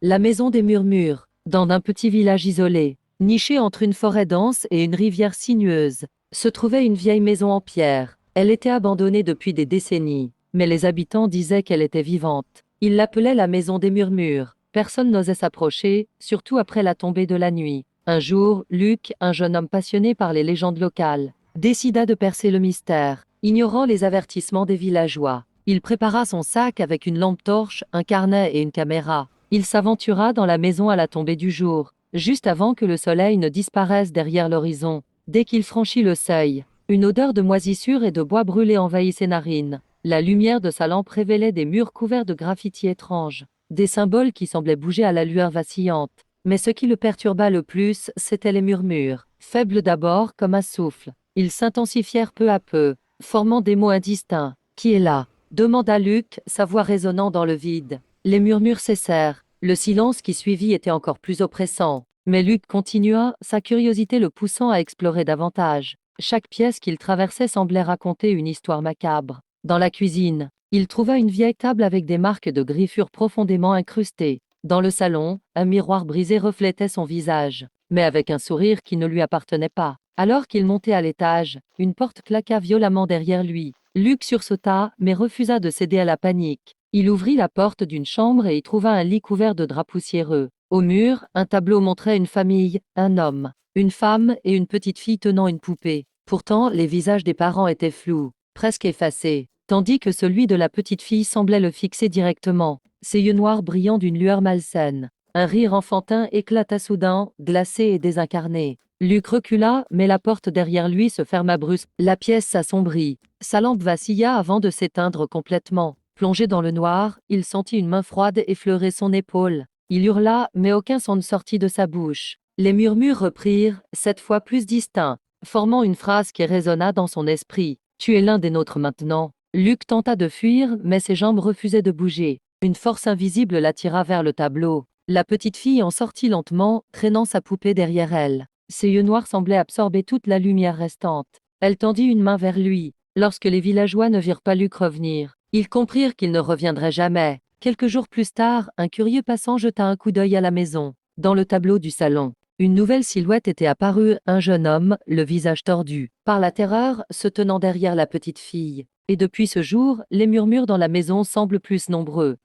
La maison des murmures, dans un petit village isolé, niché entre une forêt dense et une rivière sinueuse, se trouvait une vieille maison en pierre. Elle était abandonnée depuis des décennies, mais les habitants disaient qu'elle était vivante. Ils l'appelaient la maison des murmures. Personne n'osait s'approcher, surtout après la tombée de la nuit. Un jour, Luc, un jeune homme passionné par les légendes locales, décida de percer le mystère, ignorant les avertissements des villageois. Il prépara son sac avec une lampe torche, un carnet et une caméra. Il s'aventura dans la maison à la tombée du jour, juste avant que le soleil ne disparaisse derrière l'horizon. Dès qu'il franchit le seuil, une odeur de moisissure et de bois brûlé envahit ses narines. La lumière de sa lampe révélait des murs couverts de graffitis étranges, des symboles qui semblaient bouger à la lueur vacillante. Mais ce qui le perturba le plus, c'étaient les murmures, faibles d'abord comme un souffle. Ils s'intensifièrent peu à peu, formant des mots indistincts. « Qui est là ?» demanda Luc, sa voix résonnant dans le vide. Les murmures cessèrent. Le silence qui suivit était encore plus oppressant. Mais Luc continua, sa curiosité le poussant à explorer davantage. Chaque pièce qu'il traversait semblait raconter une histoire macabre. Dans la cuisine, il trouva une vieille table avec des marques de griffures profondément incrustées. Dans le salon, un miroir brisé reflétait son visage, mais avec un sourire qui ne lui appartenait pas. Alors qu'il montait à l'étage, une porte claqua violemment derrière lui. Luc sursauta, mais refusa de céder à la panique. Il ouvrit la porte d'une chambre et y trouva un lit couvert de draps poussiéreux. Au mur, un tableau montrait une famille, un homme, une femme et une petite fille tenant une poupée. Pourtant, les visages des parents étaient flous, presque effacés, tandis que celui de la petite fille semblait le fixer directement, ses yeux noirs brillant d'une lueur malsaine. Un rire enfantin éclata soudain, glacé et désincarné. Luc recula, mais la porte derrière lui se ferma brusquement. La pièce s'assombrit. Sa lampe vacilla avant de s'éteindre complètement. Plongé dans le noir, il sentit une main froide effleurer son épaule. Il hurla, mais aucun son ne sortit de sa bouche. Les murmures reprirent, cette fois plus distincts, formant une phrase qui résonna dans son esprit. « Tu es l'un des nôtres maintenant. » Luc tenta de fuir, mais ses jambes refusaient de bouger. Une force invisible l'attira vers le tableau. La petite fille en sortit lentement, traînant sa poupée derrière elle. Ses yeux noirs semblaient absorber toute la lumière restante. Elle tendit une main vers lui. Lorsque les villageois ne virent pas Luc revenir, ils comprirent qu'il ne reviendrait jamais. Quelques jours plus tard, un curieux passant jeta un coup d'œil à la maison. Dans le tableau du salon, une nouvelle silhouette était apparue, un jeune homme, le visage tordu, par la terreur, se tenant derrière la petite fille. Et depuis ce jour, les murmures dans la maison semblent plus nombreux.